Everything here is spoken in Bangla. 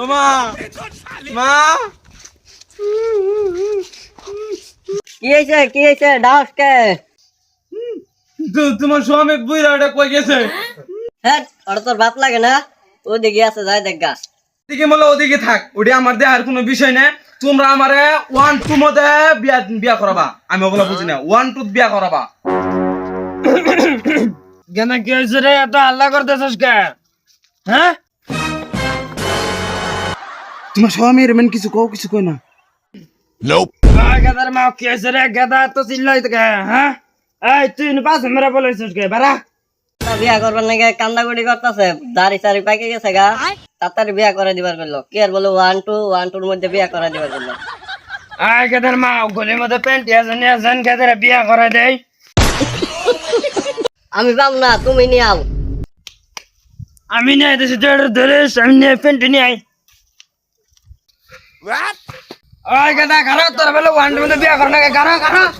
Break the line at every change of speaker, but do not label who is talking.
ও মা, মা,
কি হয়েছে ডাউস কে?
তোমার স্বামী বুইরা ওটা কই গেছে?
হ্যাঁ, ওটা তোর বাপ লাগে না? ওদিকে আছে, যাই দেখ গা।
ওদিকে বলে ওদিকে থাক, ওটা আমার দেহার কোনো বিষয় না। তোমরা আমারে 1-2 মধ্যে বিয়া বিয়া করাবা, আমি ওগুলো বুঝি না। 1-2 বিয়া করাবা।
কেন কি হয়েছে রে, এত হাল্লা করতেছিস কে? হ্যাঁ,
তোমার স্বামী এর মেন কিছু কই না।
গাদার মা কি হয়েছে রে? গাদা তো চিল্লাই কে? হ্যাঁ, এই তুই পাশে মেরে বলেছিস কে? বারা
তা বিয়া করবার নাকি কান্দাকুটি করতেছে, দাড়ি চারি পাকে গেছে গা, তাড়াতাড়ি বিয়া করে দিবার করলো। কি আর বলো, 1-2 মধ্যে বিয়া করে দিবার করলো।
আয় গাদার মা, গলির মধ্যে প্যান্টি আছে নিয়ে যান, গাদারে বিয়া করে দেয়।
আমি পাম না, তুমি নিয়ে আও।
আমি নিয়ে আইতেছি, ধরিস, আমি নিয়ে প্যান্টি নিয়ে আই। ওই গাদা খারাপ, তোর বেলা ওয়ান মধ্যে বিয়া করে না, খারাপ খারাপ।